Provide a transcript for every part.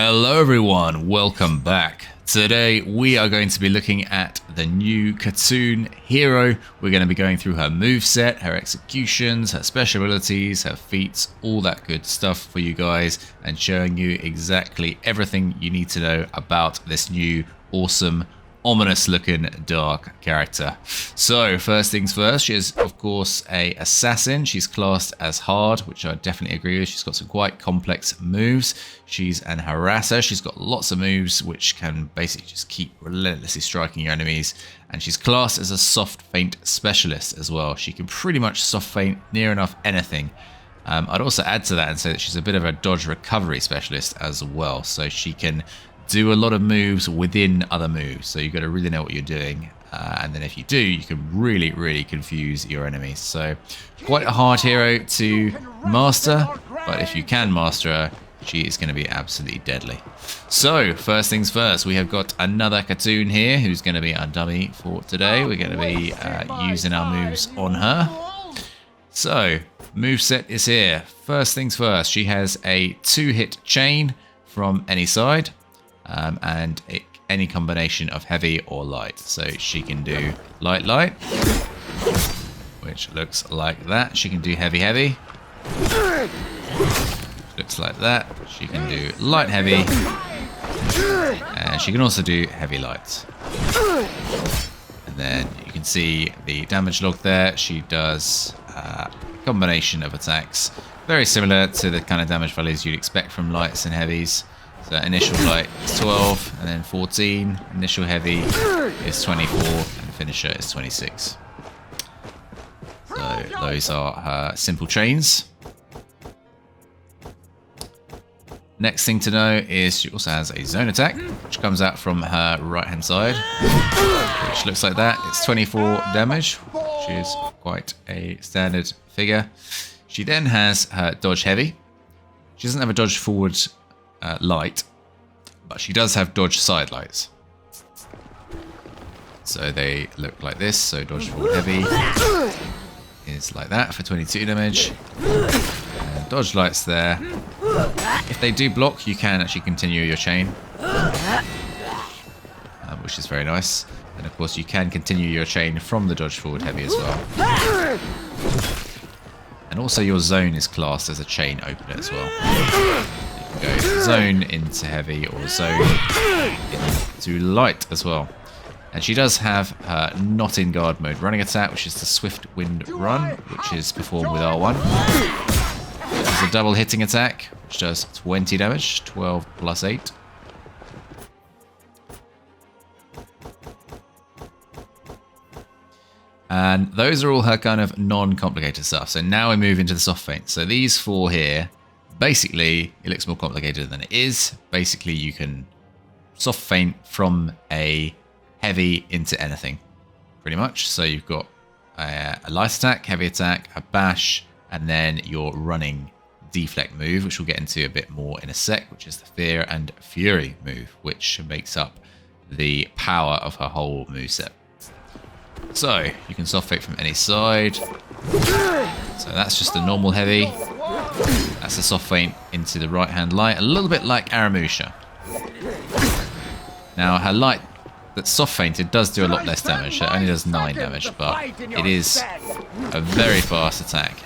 Hello everyone, welcome back. Today we are going to be looking at the new KHATUN hero. We're going to be going through her moveset, her executions, her special abilities, her feats, all that good stuff for you guys, and showing you exactly everything you need to know about this new awesome ominous looking dark character. So first things first, she is of course a assassin. She's classed as hard, which I definitely agree with. She's got some quite complex moves. She's an harasser. She's got lots of moves which can basically just keep relentlessly striking your enemies, and she's classed as a soft feint specialist as well. She can pretty much soft feint near enough anything. I'd also add to that and say that she's a bit of a dodge recovery specialist as well, so she can do a lot of moves within other moves, so you've got to really know what you're doing, and then if you do, you can really confuse your enemies. So quite a hard hero to master, but if you can master her, she is going to be absolutely deadly. So first things first, we have got another KHATUN here who's going to be our dummy for today. We're going to be using our moves on her. So moveset is here. First things first, she has a 2-hit chain from any side. And any combination of heavy or light. So she can do light, which looks like that. She can do heavy, looks like that. She can do light, heavy, and she can also do heavy, light. And then you can see the damage log there. She does a combination of attacks, very similar to the kind of damage values you'd expect from lights and heavies. So initial light is 12, and then 14. Initial heavy is 24, and finisher is 26. So those are her simple chains. Next thing to know is she also has a zone attack, which comes out from her right-hand side, which looks like that. It's 24 damage, which is quite a standard figure. She then has her dodge heavy. She doesn't have a dodge forward light, but she does have dodge side lights, so they look like this. So dodge forward heavy is like that for 22 damage, and dodge lights there. If they do block, you can actually continue your chain, which is very nice. And of course you can continue your chain from the dodge forward heavy as well, and also your zone is classed as a chain opener as well. Go zone into heavy or zone into light as well. And she does have her not in guard mode running attack, which is the swift wind run, which is performed with R1. It's a double hitting attack, which does 20 damage, 12 plus 8. And those are all her kind of non-complicated stuff. So now we move into the soft feint. So these four here, basically, it looks more complicated than it is. Basically, you can soft feint from a heavy into anything, pretty much. So you've got a light attack, heavy attack, a bash, and then your running deflect move, which we'll get into a bit more in a sec, which is the fear and fury move, which makes up the power of her whole moveset. So you can soft feint from any side. So that's just a normal heavy. That's a soft feint into the right hand light, a little bit like Aramusha. Now her light that's soft feinted does do a lot less damage. It only does 9 damage, but it is a very fast attack.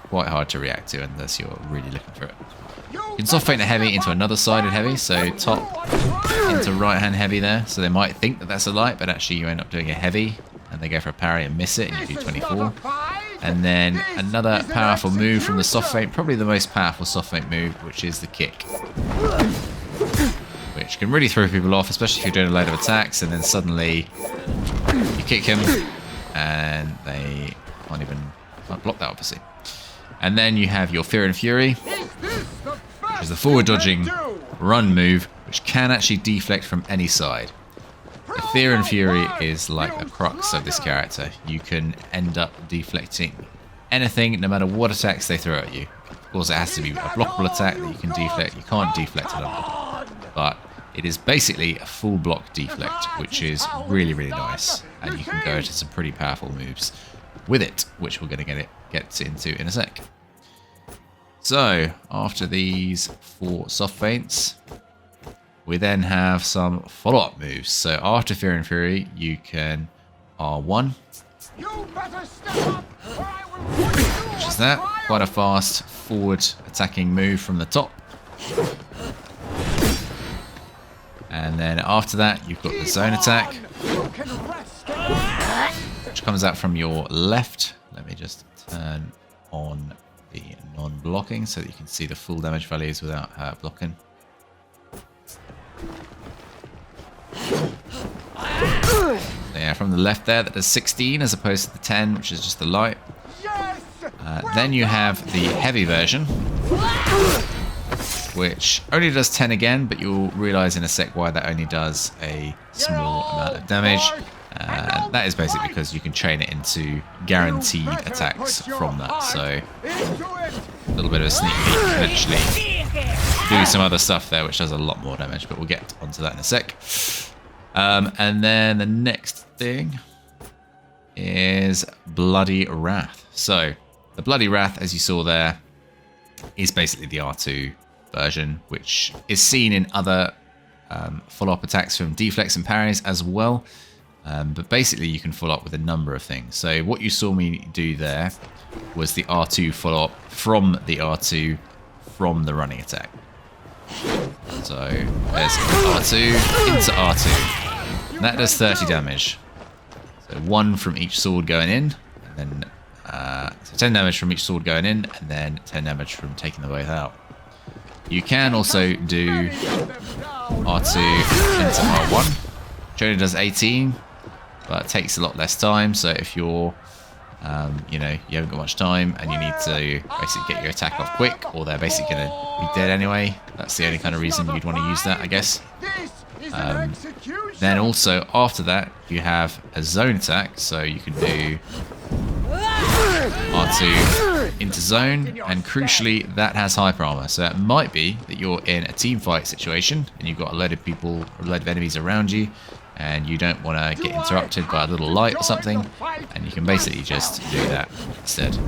Quite hard to react to unless you're really looking for it. You can soft feint a heavy into another sided heavy, so top into right hand heavy there. So they might think that that's a light, but actually you end up doing a heavy, and they go for a parry and miss it, and you do 24. And then another powerful move from the soft feint, probably the most powerful soft feint move, which is the kick, which can really throw people off, especially if you're doing a load of attacks and then suddenly you kick him and they can't block that, obviously. And then you have your fear and fury, which is the forward dodging run move, which can actually deflect from any side. The fear and fury is like the crux of this character. You can end up deflecting anything, no matter what attacks they throw at you. Of course, it has to be a blockable attack that you can deflect. You can't deflect it on, but it is basically a full block deflect, which is really nice, and you can go into some pretty powerful moves with it, which we're going to get into in a sec. So after these 4 soft feints, we then have some follow-up moves. So after Fear and Fury, you can R1, which is that. Quite a fast forward attacking move from the top. And then after that, you've got the zone attack, which comes out from your left. Let me just turn on the non-blocking so that you can see the full damage values without her blocking. So yeah, from the left there, that does 16 as opposed to the 10, which is just the light. Then you have the heavy version, which only does 10 again, but you'll realize in a sec why that only does a small amount of damage. That is basically because you can chain it into guaranteed attacks from that. So a little bit of a sneak peek, potentially do some other stuff there, which does a lot more damage, but we'll get onto that in a sec. And then the next thing is Bloody Wrath. So the Bloody Wrath, as you saw there, is basically the R2 version, which is seen in other follow-up attacks from deflects and parries as well. But basically you can follow up with a number of things. So what you saw me do there was the R2 follow-up from the R2 from the running attack. So there's R2 into R2. And that does 30 damage. So 1 from each sword going in, and then so 10 damage from each sword going in, and then 10 damage from taking the both out. You can also do R2 into R1, which only does 18, but it takes a lot less time. So if you're, you know, you haven't got much time and you need to basically get your attack off quick, or they're basically going to be dead anyway, that's the only kind of reason you'd want to use that, I guess. Then also after that you have a zone attack, so you can do R2 into zone, and crucially that has hyper armor. So it might be that you're in a team fight situation and you've got a load of people, a load of enemies around you, and you don't want to get interrupted by a little light or something, and you can basically just do that instead.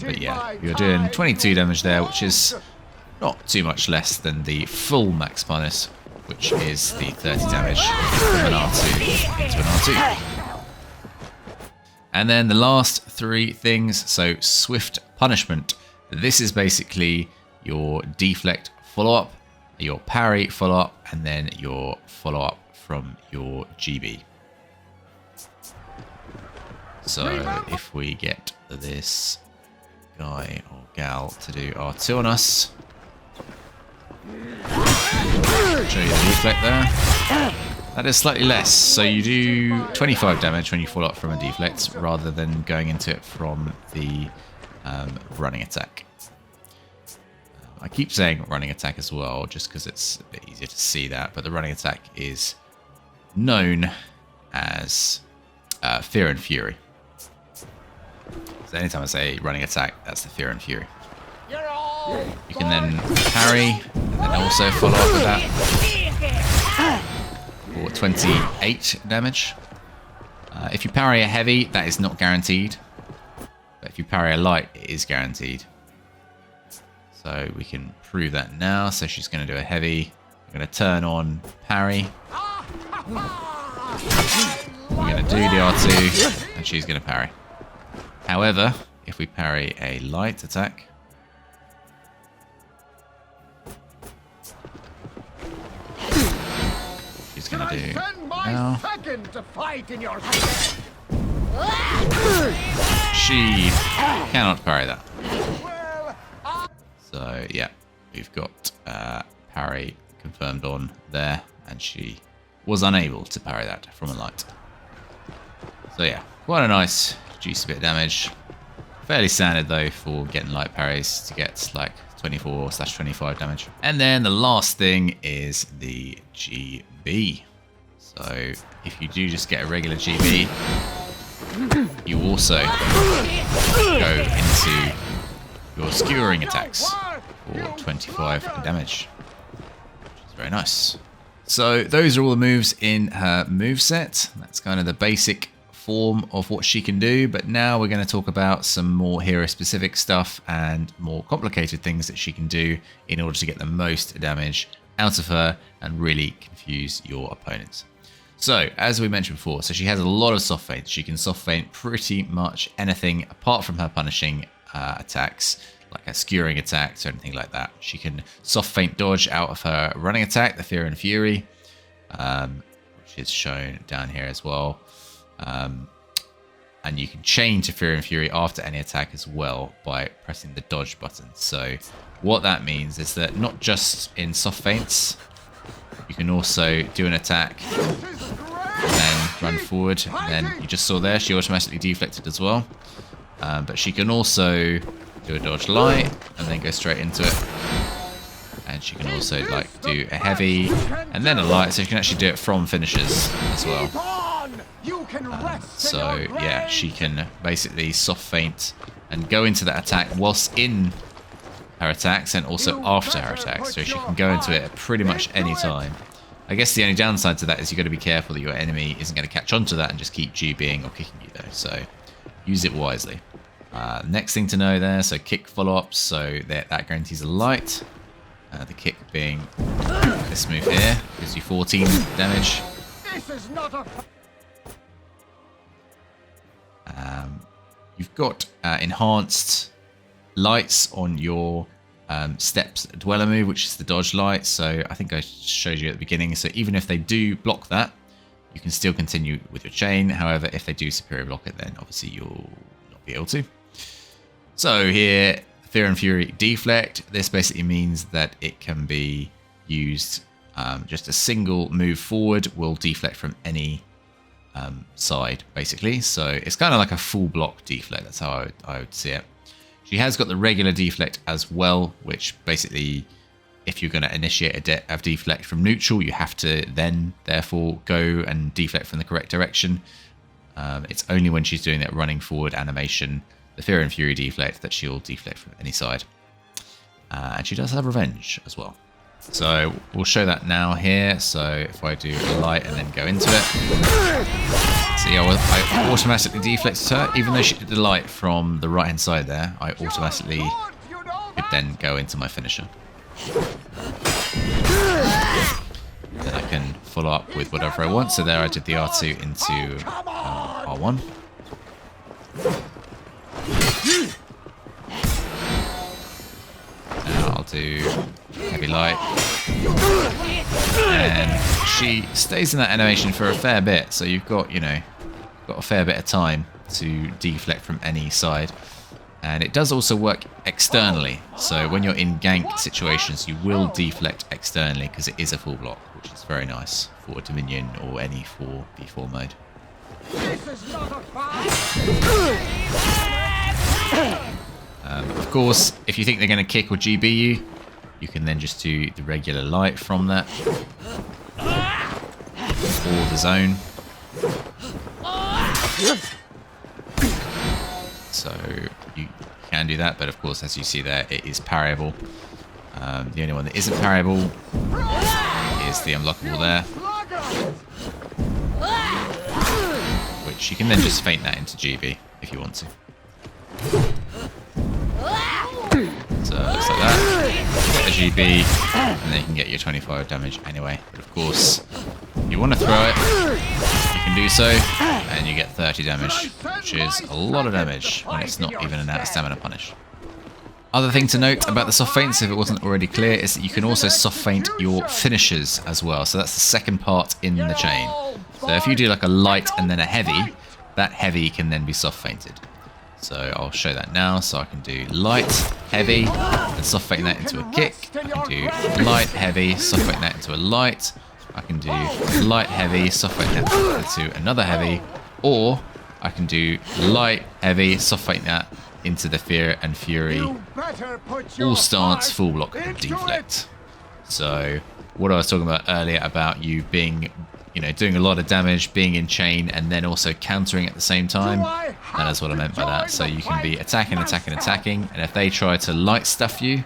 But yeah, you're doing 22 damage there, which is not too much less than the full max punish, which is the 30 damage from an R2 into an R2. And then the last 3 things, so Swift Punishment. This is basically your deflect follow-up, your parry follow-up, and then your follow-up from your GB. So if we get this guy or gal to do R2 on us, show you the deflect there. That is slightly less, so you do 25 damage when you follow up from a deflect rather than going into it from the running attack. I keep saying running attack as well, just because it's a bit easier to see that, but the running attack is known as Fear and Fury. So anytime I say running attack, that's the Fear and Fury. You can then parry, and then also follow up with that for 28 damage. If you parry a heavy, that is not guaranteed. But if you parry a light, it is guaranteed. So we can prove that now. So she's going to do a heavy. We're going to turn on parry. We're going to do the R2, and she's going to parry. However, if we parry a light attack, she's going to do now. She cannot parry that. So yeah, we've got parry confirmed on there, and she was unable to parry that from a light. So yeah, quite a nice juicy bit of damage. Fairly standard though for getting light parries to get like 24/25 damage. And then the last thing is the GB. So if you do just get a regular GB, you also go into your skewering attacks for 25 damage, which is very nice. So those are all the moves in her moveset. That's kind of the basic form of what she can do, but now we're going to talk about some more hero-specific stuff and more complicated things that she can do in order to get the most damage out of her and really confuse your opponents. So, as we mentioned before, so she has a lot of soft feints. She can soft feint pretty much anything apart from her punishing attacks, like her skewering attacks or anything like that. She can soft feint dodge out of her running attack, the Fear and Fury, which is shown down here as well. And you can chain to Fear and Fury after any attack as well by pressing the dodge button. So what that means is that not just in soft feints, you can also do an attack and then run forward. And then you just saw there, she automatically deflected as well. But she can also do a dodge light and then go straight into it. And she can also like do a heavy and then a light, so you can actually do it from finishes as well. So yeah, she can basically soft feint and go into that attack whilst in her attacks and also after her attacks, so she can go into it at pretty much any time. I guess the only downside to that is you've got to be careful that your enemy isn't going to catch on to that and just keep GBing or kicking you though, so use it wisely. Next thing to know there, so kick follow-ups, so that guarantees a light. The kick being this move here, gives you 14 damage. You've got enhanced lights on your steps dweller move, which is the dodge light. So I think I showed you at the beginning. So even if they do block that, you can still continue with your chain. However, if they do superior block it, then obviously you'll not be able to. So here, Fear and Fury deflect. This basically means that it can be used, just a single move forward will deflect from any side, basically. So it's kind of like a full block deflect. That's how I would see it. She has got the regular deflect as well, which basically, if you're going to initiate a deflect from neutral, you have to then, therefore, go and deflect from the correct direction. It's only when she's doing that running forward animation, the Fear and Fury deflect, that she'll deflect from any side. And she does have revenge as well. So we'll show that now here. So if I do a light and then go into it, see, I automatically deflected her. Even though she did the light from the right hand side there, I automatically could then go into my finisher. Then I can follow up with whatever I want. So there I did the R2 into R1. Now I'll do heavy light. And she stays in that animation for a fair bit. So you've got, got a fair bit of time to deflect from any side. And it does also work externally. So when you're in gank situations, you will deflect externally because it is a full block, which is very nice for Dominion or any 4v4 mode. Of course, if you think they're going to kick or GB you, you can then just do the regular light from that. Or the zone. So you can do that, but of course, as you see there, it is parryable. The only one that isn't parryable is the unblockable there. Which you can then just feint that into GB if you want to. So it looks like that. Get a GB, and then you can get your 25 damage anyway. But of course, if you want to throw it, you can do so, and you get 30 damage, which is a lot of damage when it's not even an out of stamina punish. Other thing to note about the soft feints, if it wasn't already clear, is that you can also soft feint your finishers as well. So that's the second part in the chain. So if you do like a light and then a heavy, that heavy can then be soft feinted. So I'll show that now. So I can do light, heavy, and soft feint that into a kick. I can do light, heavy, soft feint that into a light. I can do light, heavy, soft feint that into another heavy. Or I can do light, heavy, soft feint that into the Fear and Fury all stance, full block, and deflect. So what I was talking about earlier about you being, doing a lot of damage, being in chain, and then also countering at the same time, that is what I meant by that. So you can be attacking, and if they try to light stuff you,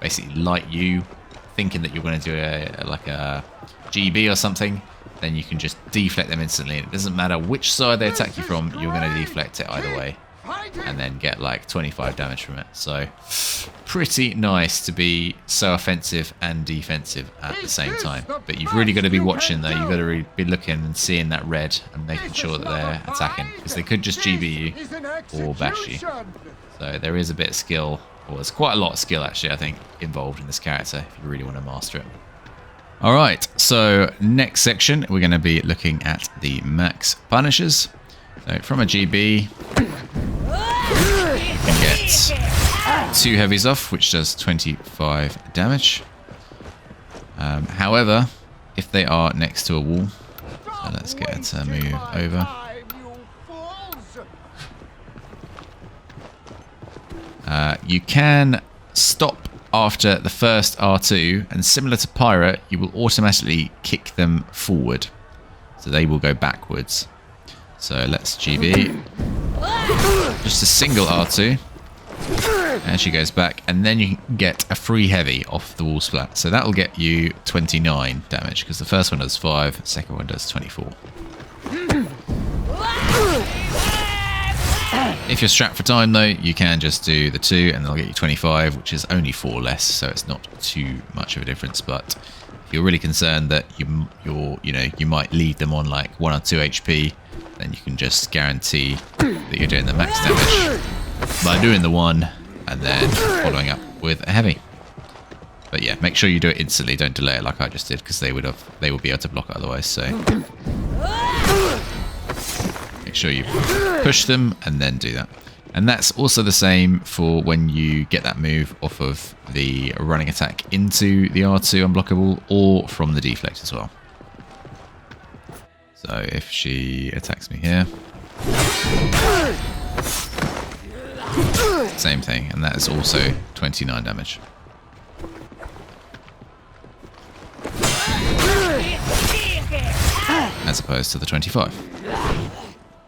basically light you, thinking that you're going to do a GB or something, then you can just deflect them instantly. It doesn't matter which side they attack you from, you're going to deflect it either way. And then get like 25 damage from it. So pretty nice to be so offensive and defensive at the same time. But you've really got to be watching though. You've got to really be looking and seeing that red and making sure that they're attacking. Because they could just GB you or bash you. So there is a bit of skill, or there's quite a lot of skill actually I think involved in this character if you really want to master it. Alright, so next section we're going to be looking at the max punishers. So from a GB, you can get 2 heavies off, which does 25 damage. However, if they are next to a wall, so let's get it to move over. You can stop after the first R2, and similar to Pirate, you will automatically kick them forward. So they will go backwards. So let's GB. Just a single R2. And she goes back, and then you can get a free heavy off the wall splat. So that will get you 29 damage, because the first one does 5, the second one does 24. If you're strapped for time though, you can just do the 2 and they'll get you 25, which is only 4 less, so it's not too much of a difference. But if you're really concerned that you might leave them on like 1 or 2 HP, then you can just guarantee that you're doing the max damage by doing the 1 and then following up with a heavy. But yeah, make sure you do it instantly, don't delay it like I just did, because they would be able to block it otherwise. So make sure you push them and then do that. And that's also the same for when you get that move off of the running attack into the R2 unblockable, or from the deflect as well. So if she attacks me here, same thing, and that is also 29 damage. As opposed to the 25.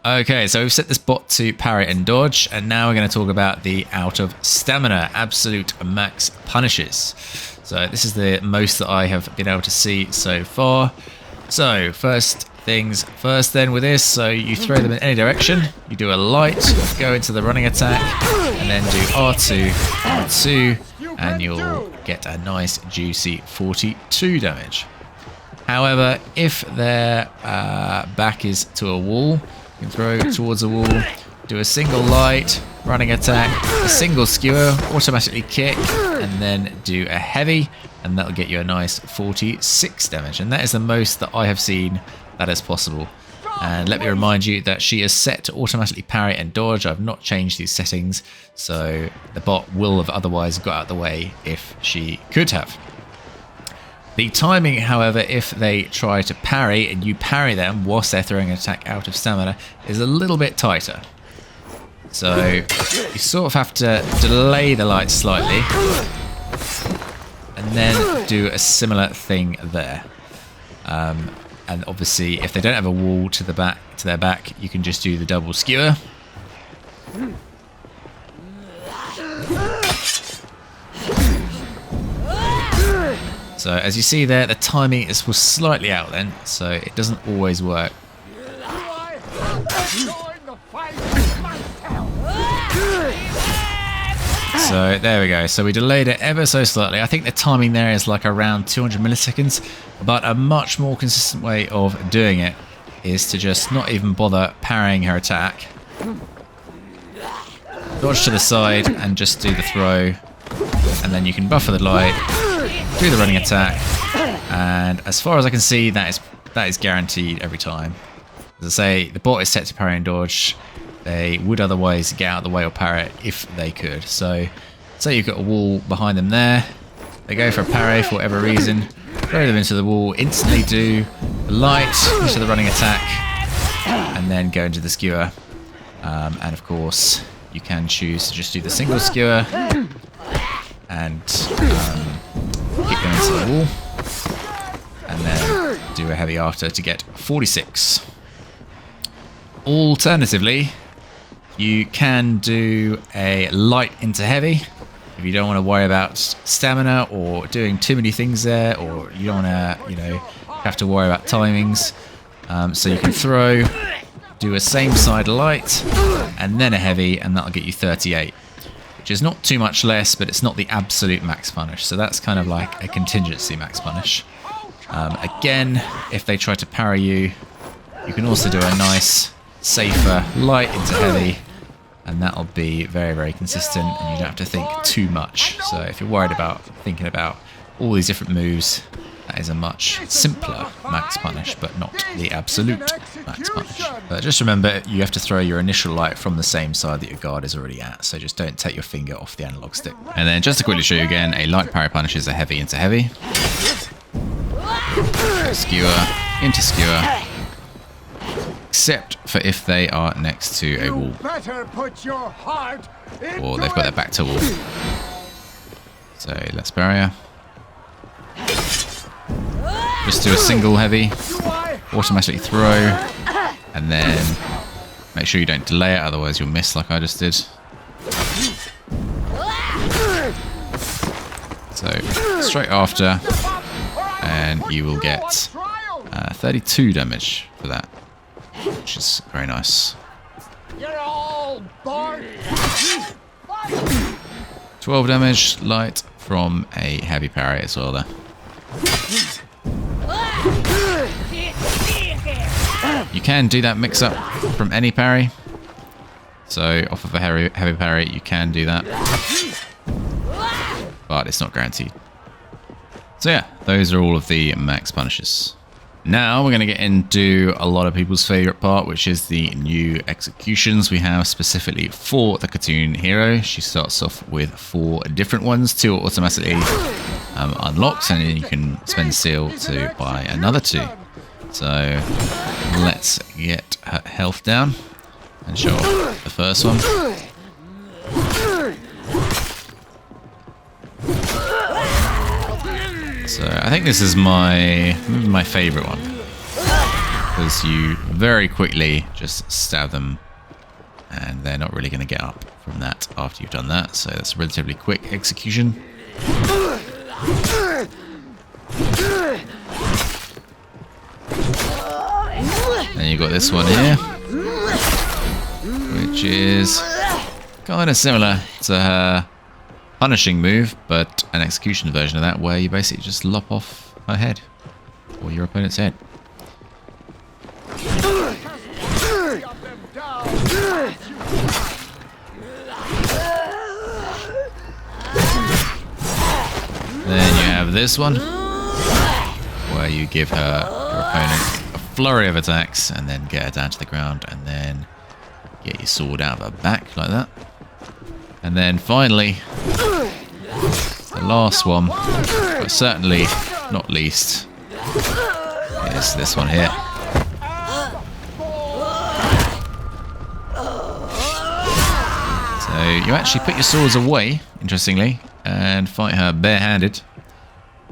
Okay, so we've set this bot to parry and dodge, and now we're going to talk about the out of stamina absolute max punishes. So this is the most that I have been able to see so far. So first things first then with this, so you throw them in any direction, you do a light, go into the running attack, and then do R2, R2, and you'll get a nice juicy 42 damage. However, if their back is to a wall, you can throw towards a wall, do a single light, running attack, a single skewer, automatically kick, and then do a heavy, and that'll get you a nice 46 damage. And that is the most that I have seen that is possible. And let me remind you that she is set to automatically parry and dodge. I've not changed these settings, so the bot will have otherwise got out of the way if she could have. The timing, however, if they try to parry and you parry them whilst they're throwing an attack out of stamina, is a little bit tighter. So you sort of have to delay the light slightly and then do a similar thing there. And obviously, if they don't have a wall to their back, you can just do the double skewer. So as you see there, the timing was slightly out then, so it doesn't always work. So there we go. So we delayed it ever so slightly. I think the timing there is like around 200 milliseconds, but a much more consistent way of doing it is to just not even bother parrying her attack. Dodge to the side and just do the throw, and then you can buffer the light, do the running attack, and as far as I can see, that is guaranteed every time. As I say, the bot is set to parry and dodge. They would otherwise get out of the way or parry it if they could. So, say you've got a wall behind them there, they go for a parry for whatever reason, throw them into the wall, instantly do the light into the running attack, and then go into the skewer. And of course, you can choose to just do the single skewer and kick them into the wall, and then do a heavy after to get 46. Alternatively, you can do a light into heavy if you don't want to worry about stamina or doing too many things there, or you don't want to, have to worry about timings. So you can throw, do a same side light, and then a heavy, and that'll get you 38. Which is not too much less, but it's not the absolute max punish. So that's kind of like a contingency max punish. Again, if they try to parry you, you can also do a nice, safer light into heavy, and that'll be very, very consistent, and you don't have to think too much. So if you're worried about thinking about all these different moves, that is a much simpler max punish, but not the absolute max punish. But just remember, you have to throw your initial light from the same side that your guard is already at, so just don't take your finger off the analog stick. And then just to quickly show you again, a light parry punish is a heavy into heavy. Skewer into skewer. Except for if they are next to a wall. Or they've got their back to wall. So let's barrier. Just do a single heavy. Automatically throw. And then make sure you don't delay it, otherwise you'll miss like I just did. So straight after. And you will get 32 damage for that. Which is very nice. 12 damage light from a heavy parry as well there. You can do that mix up from any parry. So off of a heavy parry you can do that. But it's not guaranteed. So yeah, those are all of the max punishes. Now we're going to get into a lot of people's favourite part, which is the new executions we have specifically for the KHATUN hero. She starts off with 4 different ones. 2 are automatically unlocked, and then you can spend seal to buy another 2. So let's get her health down and show off the first one. So I think this is my favourite one, because you very quickly just stab them and they're not really going to get up from that after you've done that, so that's a relatively quick execution. Then you've got this one here, which is kind of similar to her punishing move, but an execution version of that, where you basically just lop off her head, or your opponent's head. Then you have this one, where you give her, your opponent, a flurry of attacks, and then get her down to the ground, and then get your sword out of her back, like that. And then finally, the last one, but certainly not least, is this one here. So you actually put your swords away, interestingly, and fight her barehanded.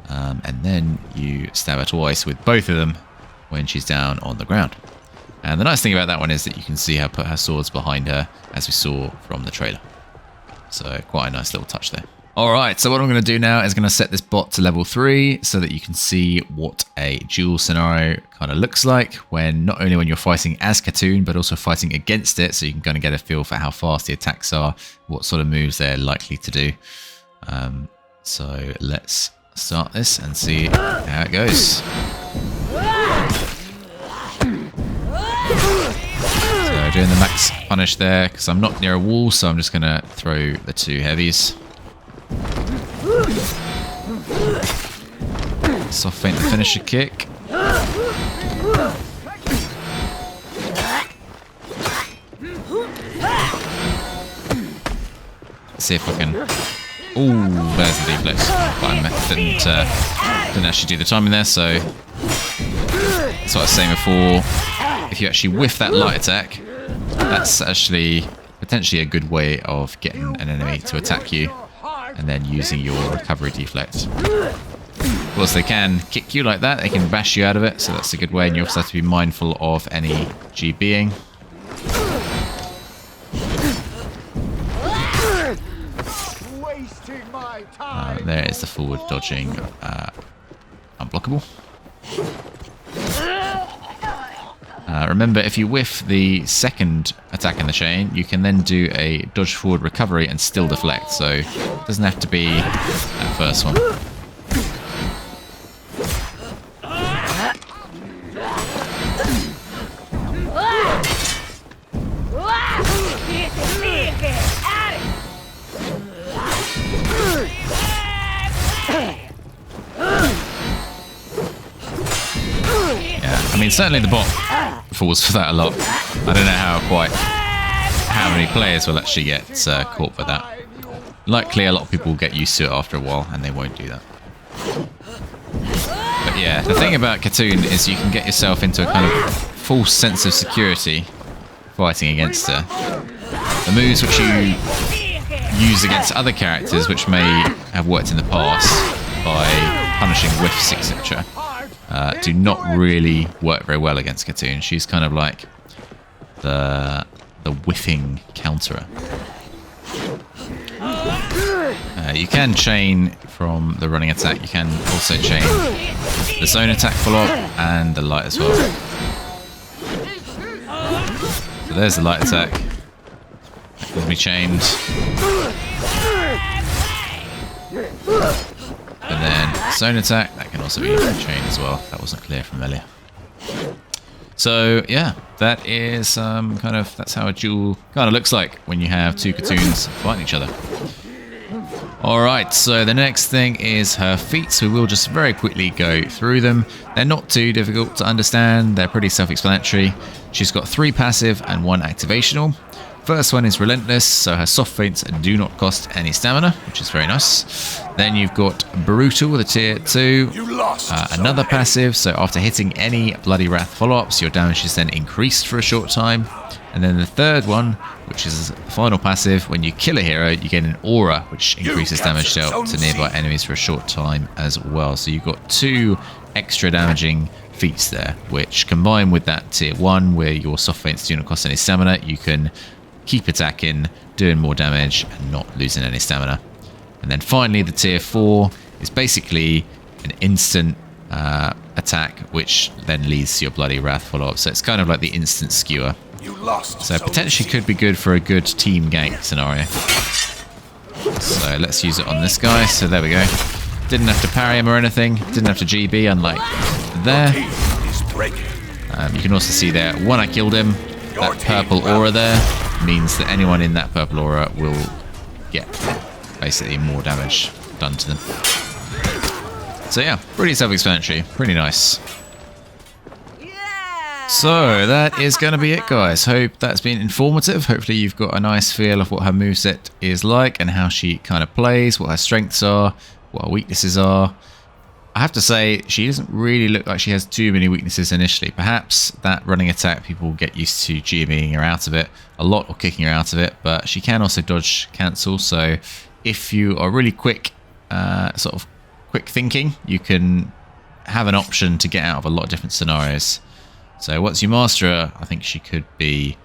And then you stab her twice with both of them when she's down on the ground. And the nice thing about that one is that you can see her put her swords behind her, as we saw from the trailer. So quite a nice little touch there. Alright, so what I'm going to do now is going to set this bot to level 3 so that you can see what a duel scenario kind of looks like when not only when you're fighting as KHATUN, but also fighting against it, so you can kind of get a feel for how fast the attacks are, what sort of moves they're likely to do. So let's start this and see how it goes. So doing the max punish there, because I'm not near a wall, so I'm just going to throw the 2 heavies. Soft feint the finisher kick. Let's see if I can... Ooh, there's the deflex. But I didn't actually do the timing there, so... That's what I was saying before. If you actually whiff that light attack, that's actually potentially a good way of getting an enemy to attack you, and then using your recovery deflect. Of course, they can kick you like that, they can bash you out of it, so that's a good way, and you also have to be mindful of any GBing. There is the forward dodging unblockable. Remember, if you whiff the second attack in the chain, you can then do a dodge forward recovery and still deflect, so it doesn't have to be that first one. I mean, certainly the bot falls for that a lot. I don't know how many players will actually get caught by that. Likely a lot of people will get used to it after a while and they won't do that. But yeah, the thing about KHATUN is you can get yourself into a kind of false sense of security fighting against her. The moves which you use against other characters which may have worked in the past by punishing whiffs, etc. Do not really work very well against KHATUN. She's kind of like the whiffing counterer. You can chain from the running attack. You can also chain the zone attack follow-up and the light as well. So there's the light attack. That can be chained. And then zone attack, that can also be chained as well. That wasn't clear from earlier. So yeah, that is that's how a duel kind of looks like when you have two KHATUNs fighting each other. Alright, so the next thing is her feats. We will just very quickly go through them. They're not too difficult to understand. They're pretty self-explanatory. She's got 3 passive and 1 activational. First one is Relentless, so her soft feints do not cost any stamina, which is very nice. Then you've got Brutal with a tier 2, another passive, so after hitting any Bloody Wrath follow-ups, your damage is then increased for a short time. And then the third one, which is the final passive, when you kill a hero, you get an aura, which increases damage dealt to nearby enemies for a short time as well. So you've got 2 extra damaging feats there, which combined with that tier 1, where your soft feints do not cost any stamina, you can keep attacking, doing more damage, and not losing any stamina. And then finally, the tier 4 is basically an instant attack, which then leads to your Bloody Wrath follow-up. So it's kind of like the instant skewer. So potentially could be good for a good team gank scenario. So let's use it on this guy. So there we go. Didn't have to parry him or anything. Didn't have to GB, unlike there. You can also see there, when I killed him, that purple aura there means that anyone in that purple aura will get basically more damage done to them. So yeah, pretty self-explanatory, pretty nice. So that is going to be it, guys. Hope that's been informative. Hopefully you've got a nice feel of what her moveset is like and how she kind of plays, what her strengths are, what her weaknesses are. I have to say, she doesn't really look like she has too many weaknesses initially. Perhaps that running attack, people get used to GBing her out of it a lot or kicking her out of it, but she can also dodge cancel. So if you are really quick, sort of quick thinking, you can have an option to get out of a lot of different scenarios. So once you master her, I think she could be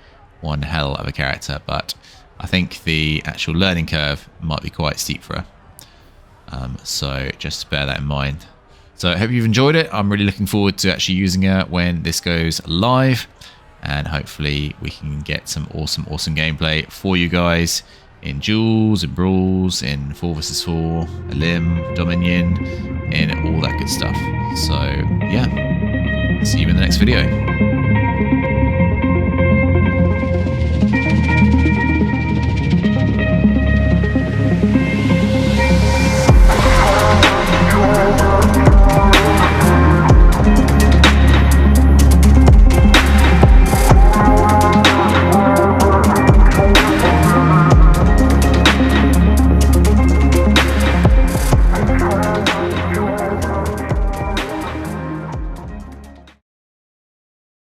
one hell of a character, but I think the actual learning curve might be quite steep for her. So just bear that in mind. So I hope you've enjoyed it. I'm really looking forward to actually using her when this goes live, and hopefully we can get some awesome gameplay for you guys in duels, in brawls, in 4 vs 4, Elim, Dominion, in all that good stuff. So yeah, see you in the next video.